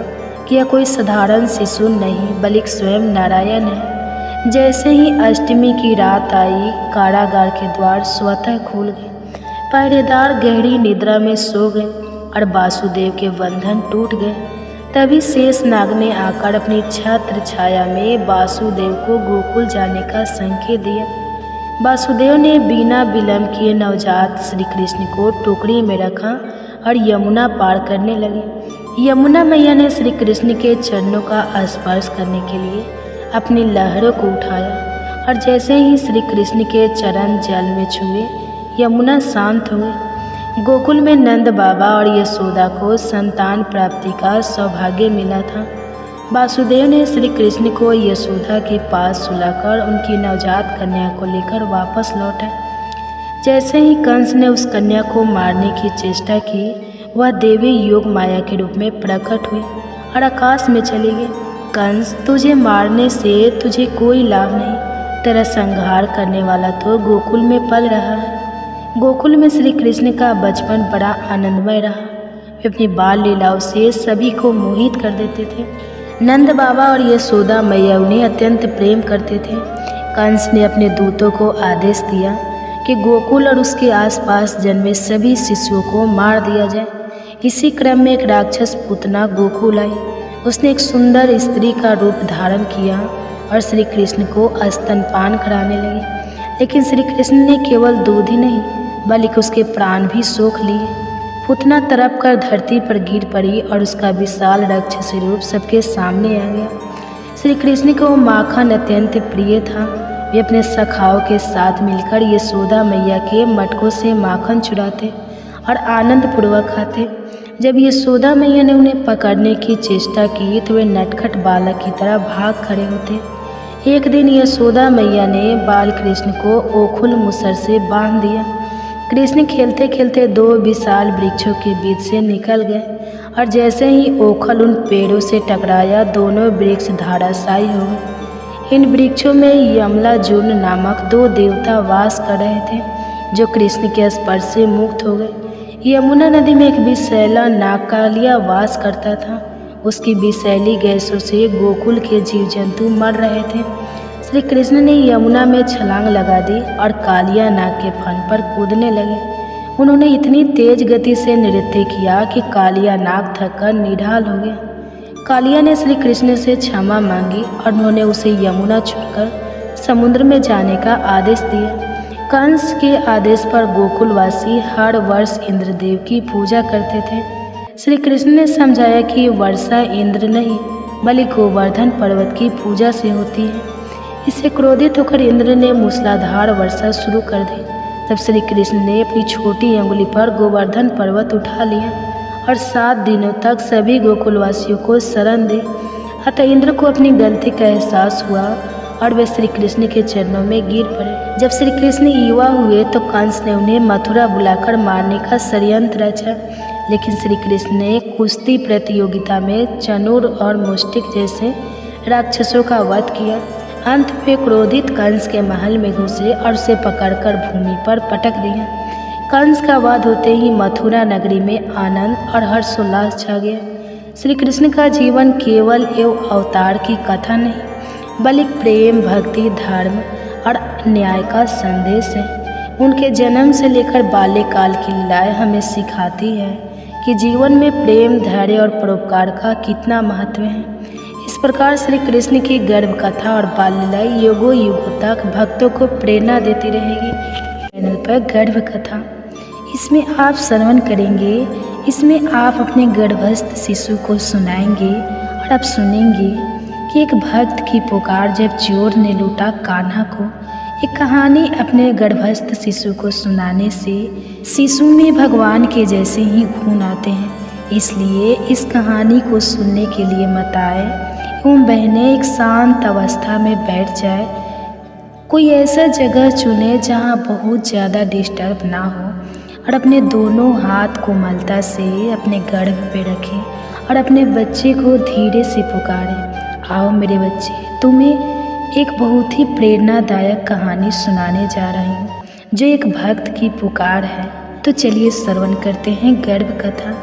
कि यह कोई साधारण शिशु नहीं बल्कि स्वयं नारायण है। जैसे ही अष्टमी की रात आई, कारागार के द्वार स्वतः खुल गए। पहरेदार गहरी निद्रा में सो गए और वासुदेव के बंधन टूट गए। तभी शेषनाग ने आकर अपनी छत्र छाया में वासुदेव को गोकुल जाने का संकेत दिया। वासुदेव ने बिना विलंब किए नवजात श्री कृष्ण को टोकरी में रखा और यमुना पार करने लगे। यमुना मैया ने श्री कृष्ण के चरणों का स्पर्श करने के लिए अपनी लहरों को उठाया और जैसे ही श्री कृष्ण के चरण जल में छुए, यमुना शांत हुई। गोकुल में नंद बाबा और यशोदा को संतान प्राप्ति का सौभाग्य मिला था। वासुदेव ने श्री कृष्ण को यशोदा के पास सुलाकर उनकी नवजात कन्या को लेकर वापस लौटे। जैसे ही कंस ने उस कन्या को मारने की चेष्टा की, वह देवी योग माया के रूप में प्रकट हुई और आकाश में चली गई। कंस, तुझे मारने से तुझे कोई लाभ नहीं, तेरा संहार करने वाला तो गोकुल में पल रहा है। गोकुल में श्री कृष्ण का बचपन बड़ा आनंदमय रहा। वे अपनी बाल लीलाओं से सभी को मोहित कर देते थे। नंद बाबा और यशोदा मैया उन्हें अत्यंत प्रेम करते थे। कंस ने अपने दूतों को आदेश दिया कि गोकुल और उसके आसपास जन्मे सभी शिशुओं को मार दिया जाए। इसी क्रम में एक राक्षस पुतना गोकुल आई। उसने एक सुंदर स्त्री का रूप धारण किया और श्री कृष्ण को स्तनपान कराने लगी। लेकिन श्री कृष्ण ने केवल दूध ही नहीं बल्कि उसके प्राण भी सोख लिए। पूतना तड़प कर धरती पर गिर पड़ी और उसका विशाल राक्षसी रूप सबके सामने आ गया। श्री कृष्ण को माखन अत्यंत प्रिय था। वे अपने सखाओं के साथ मिलकर यशोदा मैया के मटकों से माखन चुराते और आनंद पूर्वक खाते। जब यशोदा मैया ने उन्हें पकड़ने की चेष्टा की तो वे नटखट बालक की तरह भाग खड़े होते। एक दिन यशोदा मैया ने बाल कृष्ण को ओखुल मुसर से बांध दिया। कृष्ण खेलते खेलते दो विशाल वृक्षों के बीच से निकल गए और जैसे ही ओखल उन पेड़ों से टकराया दोनों वृक्ष धाराशायी हो गए। इन वृक्षों में यमलाजुन नामक दो देवता वास कर रहे थे जो कृष्ण के स्पर्श से मुक्त हो गए। यमुना नदी में एक विषैला नागकालिया वास करता था। उसकी विषैली गैसों से गोकुल के जीव जंतु मर रहे थे। श्री कृष्ण ने यमुना में छलांग लगा दी और कालिया नाग के फन पर कूदने लगे। उन्होंने इतनी तेज गति से नृत्य किया कि कालिया नाग थककर निढाल हो गया। कालिया ने श्री कृष्ण से क्षमा मांगी और उन्होंने उसे यमुना छोड़कर समुद्र में जाने का आदेश दिया। कंस के आदेश पर गोकुलवासी हर वर्ष इंद्रदेव की पूजा करते थे। श्री कृष्ण ने समझाया कि वर्षा इंद्र नहीं बल्कि गोवर्धन पर्वत की पूजा से होती है। इससे क्रोधित होकर इंद्र ने मूसलाधार वर्षा शुरू कर दी। तब श्री कृष्ण ने अपनी छोटी अंगुली पर गोवर्धन पर्वत उठा लिया और 7 दिनों तक सभी गोकुलवासियों को शरण दे। अतः इंद्र को अपनी गलती का एहसास हुआ और वे श्री कृष्ण के चरणों में गिर पड़े। जब श्री कृष्ण युवा हुए तो कंस ने उन्हें मथुरा बुलाकर मारने का षड्यंत्र रचा। लेकिन श्री कृष्ण ने कुश्ती प्रतियोगिता में चनुर और मुष्टिक जैसे राक्षसों का वध किया। अंत में क्रोधित कंस के महल में घुसे और उसे पकड़कर भूमि पर पटक दिया। कंस का वध होते ही मथुरा नगरी में आनंद और हर्षोल्लास छा गया। श्री कृष्ण का जीवन केवल एवं अवतार की कथा नहीं बल्कि प्रेम, भक्ति, धर्म और न्याय का संदेश है। उनके जन्म से लेकर बाल्यकाल की लीलाएं हमें सिखाती है कि जीवन में प्रेम, धैर्य और परोपकार का कितना महत्व है। इस प्रकार श्री कृष्ण की गर्भ कथा और बाल लीलाएं युगों युगों तक भक्तों को प्रेरणा देती रहेगी। चैनल पर गर्भ कथा, इसमें आप श्रवण करेंगे। इसमें आप अपने गर्भस्थ शिशु को सुनाएंगे और आप सुनेंगे कि एक भक्त की पुकार जब चोर ने लूटा कान्हा को। एक कहानी अपने गर्भस्थ शिशु को सुनाने से शिशु में भगवान के जैसे ही गुण आते हैं। इसलिए इस कहानी को सुनने के लिए माताएं एवं बहनें एक शांत अवस्था में बैठ जाए। कोई ऐसा जगह चुने जहां बहुत ज़्यादा डिस्टर्ब ना हो और अपने दोनों हाथ कोमलता से अपने गर्भ पे रखें और अपने बच्चे को धीरे से पुकारें। आओ मेरे बच्चे, तुम्हें एक बहुत ही प्रेरणादायक कहानी सुनाने जा रही हूँ जो एक भक्त की पुकार है। तो चलिए श्रवण करते हैं गर्भ कथा।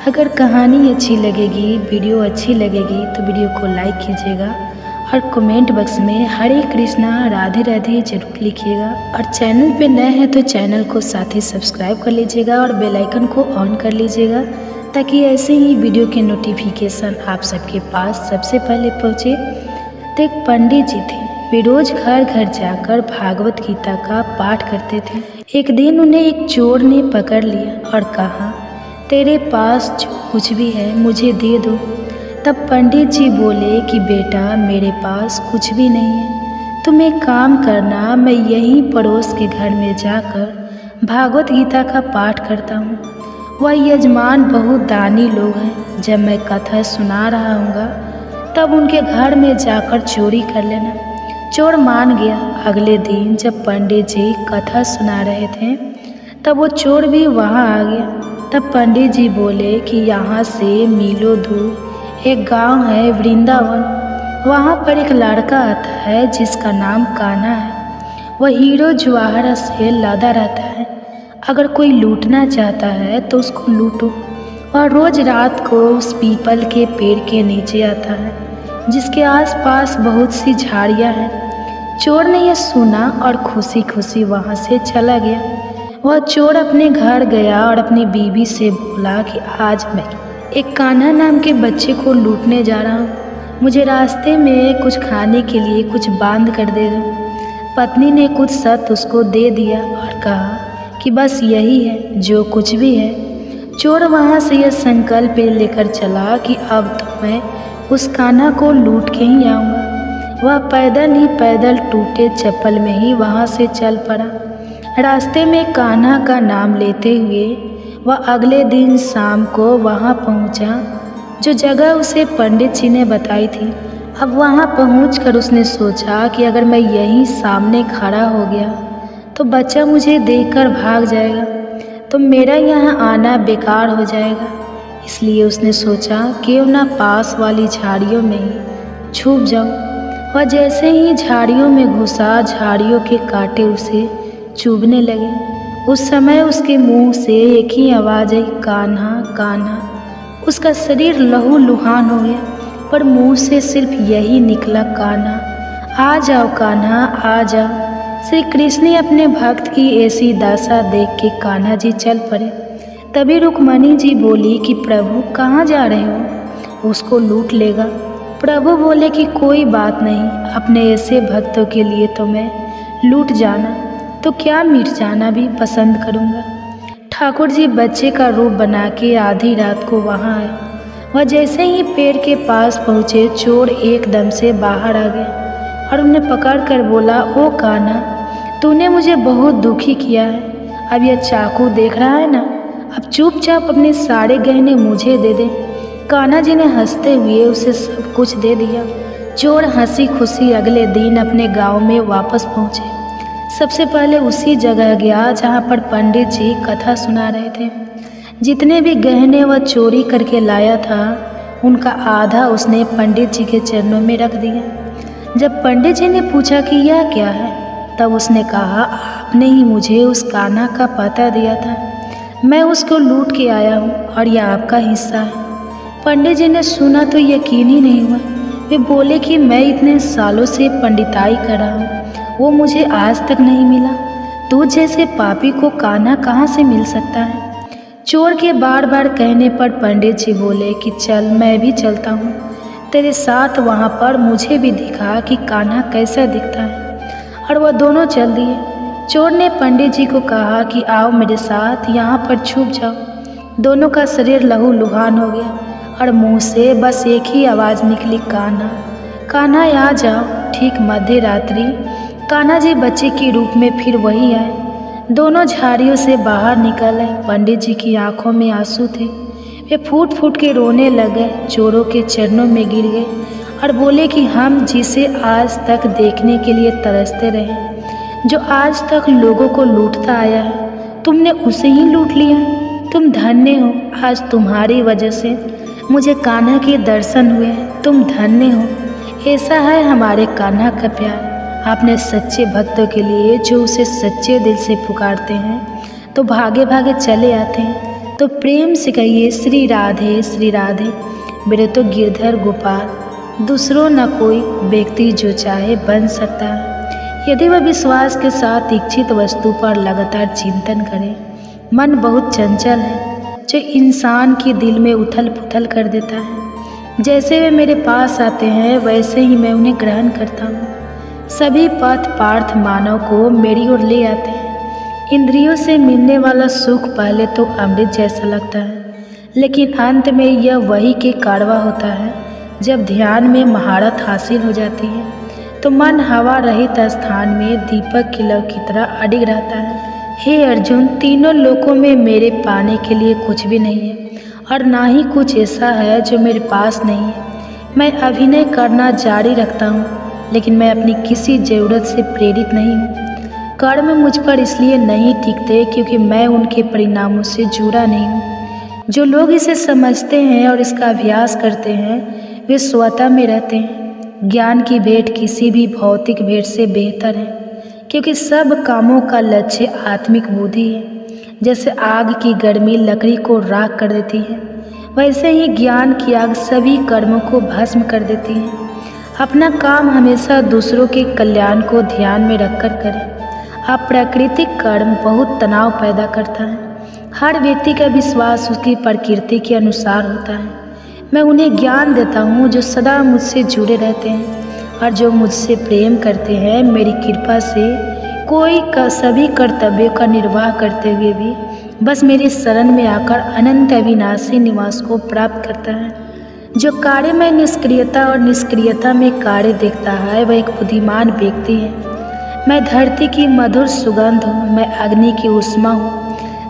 अगर कहानी अच्छी लगेगी, वीडियो अच्छी लगेगी तो वीडियो को लाइक कीजिएगा और कमेंट बॉक्स में हरे कृष्णा राधे राधे जरूर लिखिएगा। और चैनल पे नए हैं तो चैनल को साथ ही सब्सक्राइब कर लीजिएगा और बेल आइकन को ऑन कर लीजिएगा ताकि ऐसे ही वीडियो के नोटिफिकेशन आप सबके पास सबसे पहले पहुँचे। तो एक पंडित जी थे, वे रोज घर घर जाकर भागवत गीता का पाठ करते थे। एक दिन उन्हें एक चोर ने पकड़ लिया और कहा, तेरे पास जो कुछ भी है मुझे दे दो। तब पंडित जी बोले कि बेटा, मेरे पास कुछ भी नहीं है, तुम एक काम करना, मैं यहीं पड़ोस के घर में जाकर भागवत गीता का पाठ करता हूँ। वह यजमान बहुत दानी लोग हैं। जब मैं कथा सुना रहा हूँगा तब उनके घर में जाकर चोरी कर लेना। चोर मान गया। अगले दिन जब पंडित जी कथा सुना रहे थे तब वो चोर भी वहाँ आ गया। तब पंडित जी बोले कि यहाँ से मीलों दूर एक गांव है वृंदावन, वहाँ पर एक लड़का आता है जिसका नाम कान्हा है। वह हीरो जवाहरात से लादा रहता है। अगर कोई लूटना चाहता है तो उसको लूटो। वह रोज रात को उस पीपल के पेड़ के नीचे आता है जिसके आसपास बहुत सी झाड़ियाँ हैं। चोर ने यह सुना और खुशी खुशी वहाँ से चला गया। वह चोर अपने घर गया और अपनी बीवी से बोला कि आज मैं एक कान्हा नाम के बच्चे को लूटने जा रहा हूँ। मुझे रास्ते में कुछ खाने के लिए कुछ बांध कर दे दो। पत्नी ने कुछ सत उसको दे दिया और कहा कि बस यही है जो कुछ भी है। चोर वहाँ से यह संकल्प लेकर चला कि अब तो मैं उस कान्हा को लूट के ही आऊँगा। वह पैदल ही पैदल टूटे चप्पल में ही वहाँ से चल पड़ा। रास्ते में कान्हा का नाम लेते हुए वह अगले दिन शाम को वहाँ पहुँचा जो जगह उसे पंडित जी ने बताई थी। अब वहाँ पहुँचकर उसने सोचा कि अगर मैं यहीं सामने खड़ा हो गया तो बच्चा मुझे देखकर भाग जाएगा, तो मेरा यहाँ आना बेकार हो जाएगा। इसलिए उसने सोचा क्यों ना पास वाली झाड़ियों में ही छुप जाऊँ। वह जैसे ही झाड़ियों में घुसा, झाड़ियों के कांटे उसे चुभने लगे। उस समय उसके मुंह से एक ही आवाज़ आई, कान्हा कान्हा। उसका शरीर लहू लुहान हो गया, पर मुंह से सिर्फ यही निकला, कान्हा आ जाओ, कान्हा आ जाओ। श्री कृष्ण ने अपने भक्त की ऐसी दशा देख के कान्हा जी चल पड़े। तभी रुक्मणी जी बोली कि प्रभु कहाँ जा रहे हो, उसको लूट लेगा। प्रभु बोले कि कोई बात नहीं, अपने ऐसे भक्तों के लिए तो मैं लूट जाना तो क्या मिट जाना भी पसंद करूँगा। ठाकुर जी बच्चे का रूप बना के आधी रात को वहाँ आए। वह जैसे ही पेड़ के पास पहुँचे, चोर एकदम से बाहर आ गया और उन्हें पकड़ कर बोला, ओ कान्हा, तूने मुझे बहुत दुखी किया है। अब यह चाकू देख रहा है ना, अब चुपचाप अपने सारे गहने मुझे दे दे। कान्हा जी ने हंसते हुए उसे सब कुछ दे दिया। चोर हंसी खुशी अगले दिन अपने गांव में वापस पहुंचे। सबसे पहले उसी जगह गया जहां पर पंडित जी कथा सुना रहे थे। जितने भी गहने वह चोरी करके लाया था, उनका आधा उसने पंडित जी के चरणों में रख दिया। जब पंडित जी ने पूछा कि यह क्या है, तब उसने कहा, आपने ही मुझे उस कान्हा का पता दिया था, मैं उसको लूट के आया हूँ और यह आपका हिस्सा है। पंडित जी ने सुना तो यकीन ही नहीं हुआ। वे बोले कि मैं इतने सालों से पंडिताई कर रहा हूँ, वो मुझे आज तक नहीं मिला। तू जैसे पापी को कान्हा कहाँ से मिल सकता है। चोर के बार बार कहने पर पंडित जी बोले कि चल मैं भी चलता हूँ तेरे साथ, वहाँ पर मुझे भी दिखा कि कान्हा कैसा दिखता है। और वह दोनों चल दिए। चोर ने पंडित जी को कहा कि आओ मेरे साथ, यहाँ पर छुप जाओ। दोनों का शरीर लहू लुहान हो गया और मुंह से बस एक ही आवाज़ निकली, कान्हा कान्हा आ जाओ। ठीक मध्य रात्रि कान्हा जी बच्चे के रूप में फिर वही आए। दोनों झाड़ियों से बाहर निकल आए। पंडित जी की आंखों में आंसू थे। वे फूट फूट के रोने लगे, चोरों के चरणों में गिर गए और बोले कि हम जिसे आज तक देखने के लिए तरसते रहे, जो आज तक लोगों को लूटता आया है, तुमने उसे ही लूट लिया। तुम धन्य हो, आज तुम्हारी वजह से मुझे कान्हा के दर्शन हुए, तुम धन्य हो। ऐसा है हमारे कान्हा का प्यार। आपने सच्चे भक्तों के लिए, जो उसे सच्चे दिल से पुकारते हैं तो भागे भागे चले आते हैं। तो प्रेम से कहिए, श्री राधे श्री राधे। मेरे तो गिरधर गोपाल, दूसरों न कोई व्यक्ति जो चाहे बन सकता है, यदि वह विश्वास के साथ इच्छित वस्तु पर लगातार चिंतन करे। मन बहुत चंचल है, जो इंसान के दिल में उथल पुथल कर देता है। जैसे वे मेरे पास आते हैं, वैसे ही मैं उन्हें ग्रहण करता हूँ। सभी पथ पार्थ मानव को मेरी ओर ले आते हैं। इंद्रियों से मिलने वाला सुख पहले तो अमृत जैसा लगता है, लेकिन अंत में यह वही के कड़वा होता है। जब ध्यान में महारत हासिल हो जाती है तो मन हवा रहित स्थान में दीपक की लौ की तरह अडिग रहता है। हे अर्जुन, तीनों लोकों में मेरे पाने के लिए कुछ भी नहीं है और ना ही कुछ ऐसा है जो मेरे पास नहीं है। मैं अभिनय करना जारी रखता हूँ, लेकिन मैं अपनी किसी ज़रूरत से प्रेरित नहीं हूँ। कर्म मुझ पर इसलिए नहीं टिकते क्योंकि मैं उनके परिणामों से जुड़ा नहीं हूँ। जो लोग इसे समझते हैं और इसका अभ्यास करते हैं, वे स्वतः में रहते हैं। ज्ञान की भेंट किसी भी भौतिक भेंट से बेहतर है, क्योंकि सब कामों का लक्ष्य आत्मिक बुद्धि है। जैसे आग की गर्मी लकड़ी को राख कर देती है, वैसे ही ज्ञान की आग सभी कर्मों को भस्म कर देती है। अपना काम हमेशा दूसरों के कल्याण को ध्यान में रखकर करें। अप्राकृतिक कर्म बहुत तनाव पैदा करता है। हर व्यक्ति का विश्वास उसकी प्रकृति के अनुसार होता है। मैं उन्हें ज्ञान देता हूँ जो सदा मुझसे जुड़े रहते हैं और जो मुझसे प्रेम करते हैं। मेरी कृपा से कोई सभी कर्तव्यों का निर्वाह करते हुए भी बस मेरी शरण में आकर अनंत अविनाशी निवास को प्राप्त करता है। जो कार्य में निष्क्रियता और निष्क्रियता में कार्य देखता है वह एक बुद्धिमान व्यक्ति है। मैं धरती की मधुर सुगंध हूँ, मैं अग्नि की उष्मा हूँ,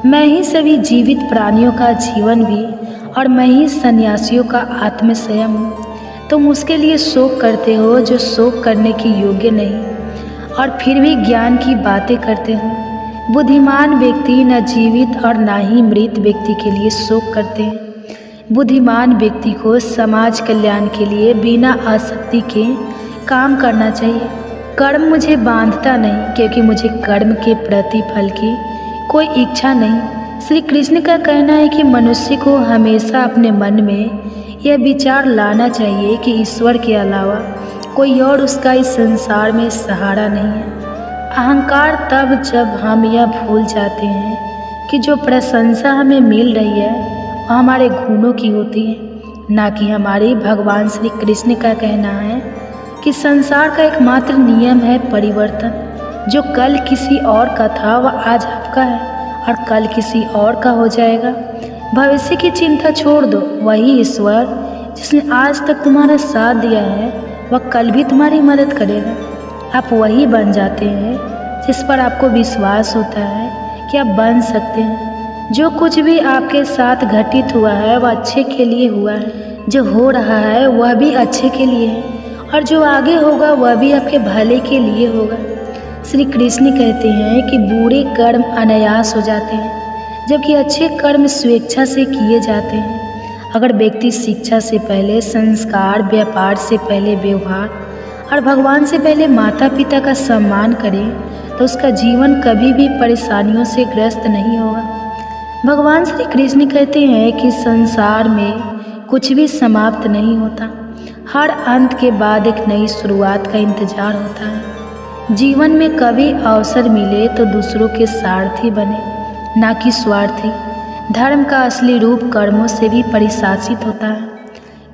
मैं ही सभी जीवित प्राणियों का जीवन भी और मैं ही सन्यासियों का आत्म संयम हूँ। तुम उसके लिए शोक करते हो जो शोक करने की योग्य नहीं और फिर भी ज्ञान की बातें करते हो। बुद्धिमान व्यक्ति न जीवित और न ही मृत व्यक्ति के लिए शोक करते हैं। बुद्धिमान व्यक्ति को समाज कल्याण के लिए बिना आसक्ति के काम करना चाहिए। कर्म मुझे बांधता नहीं क्योंकि मुझे कर्म के प्रतिफल की कोई इच्छा नहीं। श्री कृष्ण का कहना है कि मनुष्य को हमेशा अपने मन में यह विचार लाना चाहिए कि ईश्वर के अलावा कोई और उसका इस संसार में सहारा नहीं है। अहंकार तब जब हम यह भूल जाते हैं कि जो प्रशंसा हमें मिल रही है वह हमारे गुणों की होती है, ना कि हमारी। भगवान श्री कृष्ण का कहना है कि संसार का एकमात्र नियम है परिवर्तन। जो कल किसी और का था वह आज आपका है और कल किसी और का हो जाएगा। भविष्य की चिंता छोड़ दो। वही ईश्वर जिसने आज तक तुम्हारा साथ दिया है वह कल भी तुम्हारी मदद करेगा। आप वही बन जाते हैं जिस पर आपको विश्वास होता है कि आप बन सकते हैं। जो कुछ भी आपके साथ घटित हुआ है वह अच्छे के लिए हुआ है। जो हो रहा है वह भी अच्छे के लिए है और जो आगे होगा वह भी आपके भले के लिए होगा। श्री कृष्ण कहते हैं कि बुरे कर्म अनायास हो जाते हैं जबकि अच्छे कर्म स्वेच्छा से किए जाते हैं। अगर व्यक्ति शिक्षा से पहले संस्कार, व्यापार से पहले व्यवहार और भगवान से पहले माता पिता का सम्मान करे तो उसका जीवन कभी भी परेशानियों से ग्रस्त नहीं होगा। भगवान श्री कृष्ण कहते हैं कि संसार में कुछ भी समाप्त नहीं होता। हर अंत के बाद एक नई शुरुआत का इंतजार होता है। जीवन में कभी अवसर मिले तो दूसरों के सारथी बने, ना कि स्वार्थी। धर्म का असली रूप कर्मों से भी परिशासित होता है।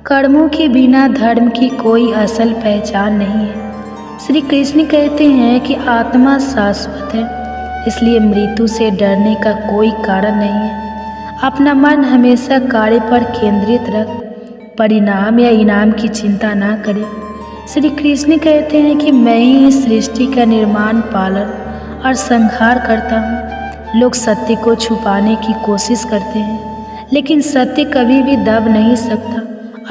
कर्मों के बिना धर्म की कोई असल पहचान नहीं है। श्री कृष्ण कहते हैं कि आत्मा शाश्वत है, इसलिए मृत्यु से डरने का कोई कारण नहीं है। अपना मन हमेशा कार्य पर केंद्रित रख, परिणाम या इनाम की चिंता ना करें। श्री कृष्ण कहते हैं कि मैं ही इस सृष्टि का निर्माण, पालन और संहार करता हूँ। लोग सत्य को छुपाने की कोशिश करते हैं लेकिन सत्य कभी भी दब नहीं सकता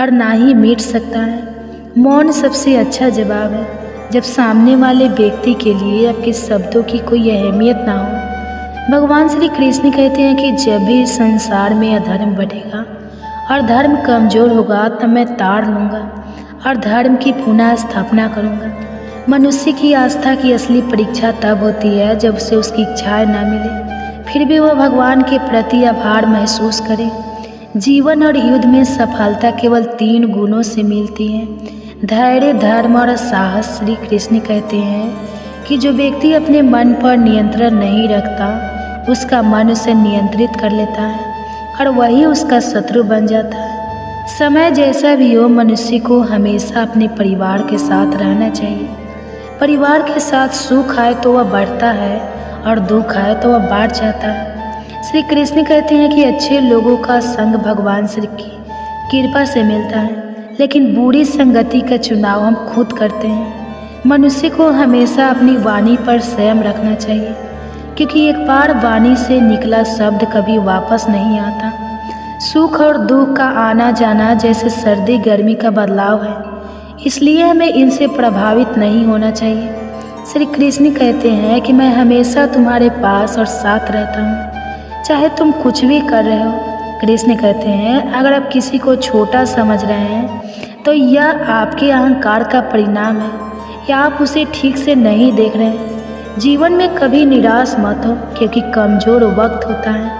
और ना ही मिट सकता है। मौन सबसे अच्छा जवाब है जब सामने वाले व्यक्ति के लिए आपके शब्दों की कोई अहमियत ना हो। भगवान श्री कृष्ण कहते हैं कि जब भी संसार में अधर्म बढ़ेगा और धर्म कमज़ोर होगा तब मैं ताड़ लूँगा और धर्म की पुनः स्थापना करूँगा। मनुष्य की आस्था की असली परीक्षा तब होती है जब उसे उसकी इच्छाएं ना मिले, फिर भी वह भगवान के प्रति आभार महसूस करे। जीवन और युद्ध में सफलता केवल 3 गुणों से मिलती है, धैर्य, धर्म और साहस। श्री कृष्ण कहते हैं कि जो व्यक्ति अपने मन पर नियंत्रण नहीं रखता उसका मन उसे नियंत्रित कर लेता है और वही उसका शत्रु बन जाता है। समय जैसा भी हो, मनुष्य को हमेशा अपने परिवार के साथ रहना चाहिए। परिवार के साथ सुख आए तो वह बढ़ता है और दुख आए तो वह बढ़ जाता है। श्री कृष्ण कहते हैं कि अच्छे लोगों का संग भगवान श्री की कृपा से मिलता है, लेकिन बुरी संगति का चुनाव हम खुद करते हैं। मनुष्य को हमेशा अपनी वाणी पर संयम रखना चाहिए क्योंकि एक बार वाणी से निकला शब्द कभी वापस नहीं आता। सुख और दुख का आना जाना जैसे सर्दी गर्मी का बदलाव है, इसलिए हमें इनसे प्रभावित नहीं होना चाहिए। श्री कृष्ण कहते हैं कि मैं हमेशा तुम्हारे पास और साथ रहता हूँ, चाहे तुम कुछ भी कर रहे हो। कृष्ण कहते हैं अगर आप किसी को छोटा समझ रहे हैं तो यह आपके अहंकार का परिणाम है या आप उसे ठीक से नहीं देख रहे हैं। जीवन में कभी निराश मत हो क्योंकि कमज़ोर वक्त होता है,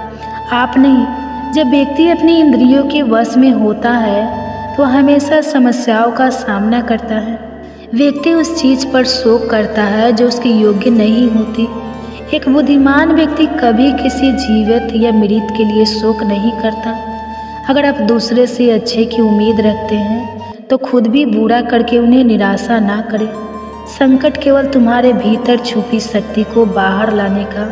आप नहीं। जब व्यक्ति अपनी इंद्रियों के वश में होता है तो हमेशा समस्याओं का सामना करता है। व्यक्ति उस चीज़ पर शोक करता है जो उसके योग्य नहीं होती। एक बुद्धिमान व्यक्ति कभी किसी जीवित या मृत के लिए शोक नहीं करता। अगर आप दूसरे से अच्छे की उम्मीद रखते हैं तो खुद भी बुरा करके उन्हें निराशा ना करें। संकट केवल तुम्हारे भीतर छुपी शक्ति को बाहर लाने का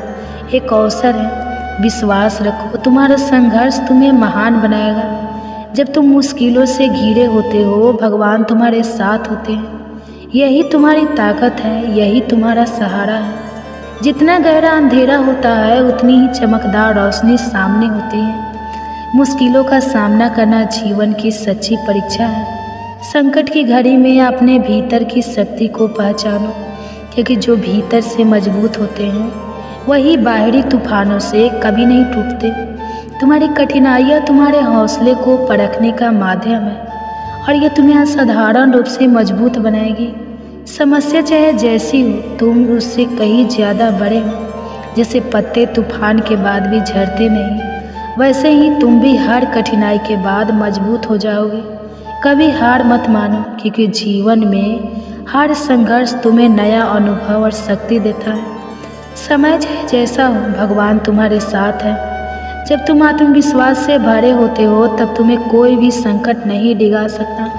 एक अवसर है। विश्वास रखो, तुम्हारा संघर्ष तुम्हें महान बनाएगा। जब तुम मुश्किलों से घिरे होते हो, भगवान तुम्हारे साथ होते हैं। यही तुम्हारी ताकत है, यही तुम्हारा सहारा है। जितना गहरा अंधेरा होता है उतनी ही चमकदार रोशनी सामने होती है। मुश्किलों का सामना करना जीवन की सच्ची परीक्षा है। संकट की घड़ी में अपने भीतर की शक्ति को पहचानो, क्योंकि जो भीतर से मजबूत होते हैं वही बाहरी तूफानों से कभी नहीं टूटते। तुम्हारी कठिनाइयाँ तुम्हारे हौसले को परखने का माध्यम है और यह तुम्हें असाधारण रूप से मजबूत बनाएगी। समस्या चाहे जैसी हो, तुम उससे कहीं ज़्यादा बड़े हो। जैसे पत्ते तूफान के बाद भी झड़ते नहीं, वैसे ही तुम भी हर कठिनाई के बाद मजबूत हो जाओगे। कभी हार मत मानो, क्योंकि जीवन में हर संघर्ष तुम्हें नया अनुभव और शक्ति देता है। समय चाहे जैसा हो, भगवान तुम्हारे साथ है। जब तुम आत्मविश्वास से भरे होते हो तब तुम्हें कोई भी संकट नहीं डिगा सकता।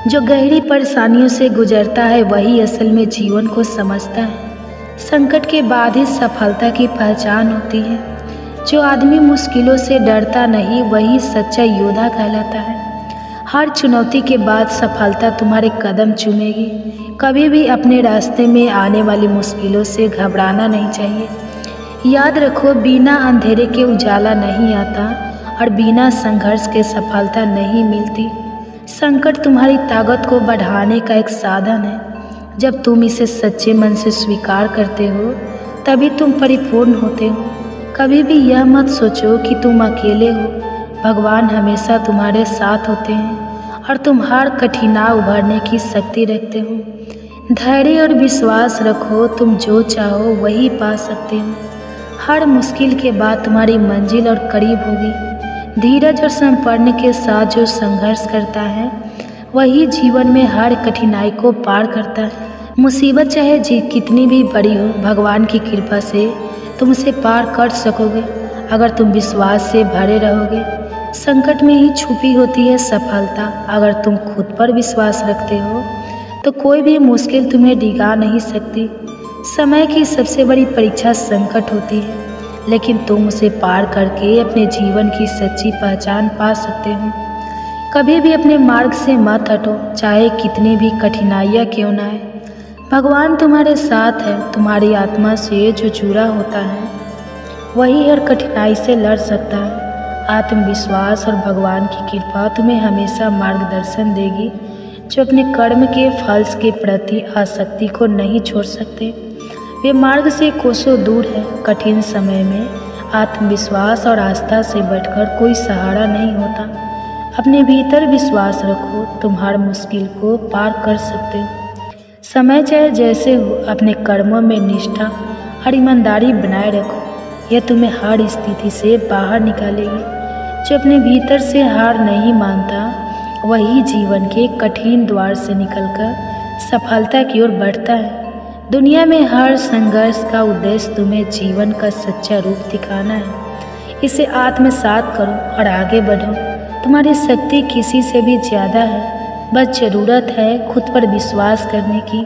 जो गहरी परेशानियों से गुजरता है वही असल में जीवन को समझता है। संकट के बाद ही सफलता की पहचान होती है। जो आदमी मुश्किलों से डरता नहीं वही सच्चा योद्धा कहलाता है। हर चुनौती के बाद सफलता तुम्हारे कदम चूमेगी। कभी भी अपने रास्ते में आने वाली मुश्किलों से घबराना नहीं चाहिए। याद रखो, बिना अंधेरे के उजाला नहीं आता और बिना संघर्ष के सफलता नहीं मिलती। संकट तुम्हारी ताकत को बढ़ाने का एक साधन है। जब तुम इसे सच्चे मन से स्वीकार करते हो तभी तुम परिपूर्ण होते हो। कभी भी यह मत सोचो कि तुम अकेले हो। भगवान हमेशा तुम्हारे साथ होते हैं और तुम हर कठिनाई उभरने की शक्ति रखते हो। धैर्य और विश्वास रखो, तुम जो चाहो वही पा सकते हो। हर मुश्किल के बाद तुम्हारी मंजिल और करीब होगी। धीरज और समर्पण के साथ जो संघर्ष करता है वही जीवन में हर कठिनाई को पार करता है। मुसीबत चाहे कितनी भी बड़ी हो, भगवान की कृपा से तुम उसे पार कर सकोगे अगर तुम विश्वास से भरे रहोगे। संकट में ही छुपी होती है सफलता। अगर तुम खुद पर विश्वास रखते हो तो कोई भी मुश्किल तुम्हें डिगा नहीं सकती। समय की सबसे बड़ी परीक्षा संकट होती है, लेकिन तुम उसे पार करके अपने जीवन की सच्ची पहचान पा सकते हो। कभी भी अपने मार्ग से मत हटो, चाहे कितनी भी कठिनाइयाँ क्यों ना आए। भगवान तुम्हारे साथ है। तुम्हारी आत्मा से जो जुड़ा होता है वही हर कठिनाई से लड़ सकता है। आत्मविश्वास और भगवान की कृपा तुम्हें हमेशा मार्गदर्शन देगी। जो अपने कर्म के फल के प्रति आसक्ति को नहीं छोड़ सकते वे मार्ग से कोसों दूर है। कठिन समय में आत्मविश्वास और आस्था से बढ़कर कोई सहारा नहीं होता। अपने भीतर विश्वास रखो, तुम हर मुश्किल को पार कर सकते हो। समय चाहे जैसे हो, अपने कर्मों में निष्ठा और ईमानदारी बनाए रखो। यह तुम्हें हर स्थिति से बाहर निकालेगी। जो अपने भीतर से हार नहीं मानता वही जीवन के कठिन द्वार से निकलकर सफलता की ओर बढ़ता है। दुनिया में हर संघर्ष का उद्देश्य तुम्हें जीवन का सच्चा रूप दिखाना है। इसे आत्मसात करो और आगे बढ़ो। तुम्हारी शक्ति किसी से भी ज़्यादा है, बस ज़रूरत है खुद पर विश्वास करने की।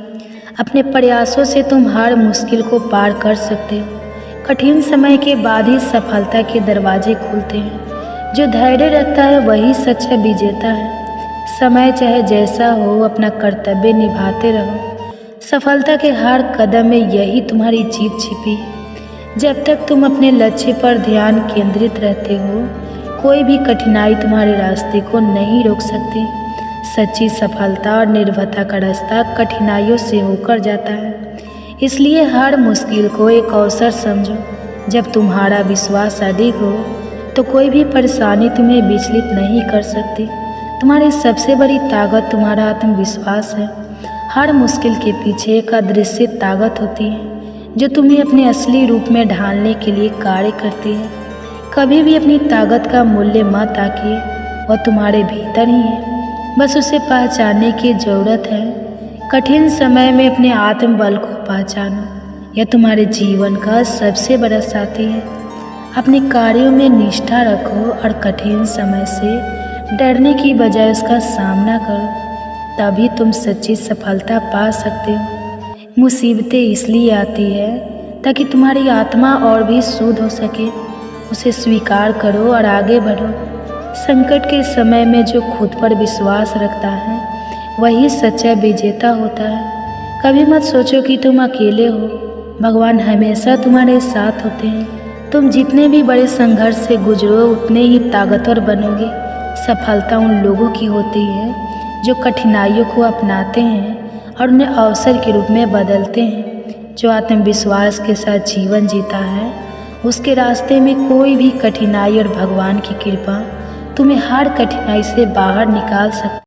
अपने प्रयासों से तुम हर मुश्किल को पार कर सकते हो। कठिन समय के बाद ही सफलता के दरवाजे खुलते हैं। जो धैर्य रखता है वही सच्चा विजेता है। समय चाहे जैसा हो, अपना कर्तव्य निभाते रहो। सफलता के हर कदम में यही तुम्हारी जीत छिपी है। जब तक तुम अपने लक्ष्य पर ध्यान केंद्रित रहते हो, कोई भी कठिनाई तुम्हारे रास्ते को नहीं रोक सकती। सच्ची सफलता और निर्भयता का रास्ता कठिनाइयों से होकर जाता है। इसलिए हर मुश्किल को एक अवसर समझो। जब तुम्हारा विश्वास अधिक हो तो कोई भी परेशानी तुम्हें विचलित नहीं कर सकती। तुम्हारी सबसे बड़ी ताकत तुम्हारा आत्मविश्वास है। हर मुश्किल के पीछे एक अदृश्य ताकत होती है जो तुम्हें अपने असली रूप में ढालने के लिए कार्य करती है। कभी भी अपनी ताकत का मूल्य मत आंकिए, वह तुम्हारे भीतर ही है, बस उसे पहचानने की ज़रूरत है। कठिन समय में अपने आत्मबल को पहचानो। यह तुम्हारे जीवन का सबसे बड़ा साथी है। अपने कार्यों में निष्ठा रखो और कठिन समय से डरने की बजाय उसका सामना करो, तभी तुम सच्ची सफलता पा सकते हो। मुसीबतें इसलिए आती है ताकि तुम्हारी आत्मा और भी शुद्ध हो सके। उसे स्वीकार करो और आगे बढ़ो। संकट के समय में जो खुद पर विश्वास रखता है वही सच्चा विजेता होता है। कभी मत सोचो कि तुम अकेले हो, भगवान हमेशा तुम्हारे साथ होते हैं। तुम जितने भी बड़े संघर्ष से गुजरो उतने ही ताकतवर बनोगे। सफलता उन लोगों की होती है जो कठिनाइयों को अपनाते हैं और उन्हें अवसर के रूप में बदलते हैं। जो आत्मविश्वास के साथ जीवन जीता है उसके रास्ते में कोई भी कठिनाई और भगवान की कृपा तुम्हें हर कठिनाई से बाहर निकाल सकती है।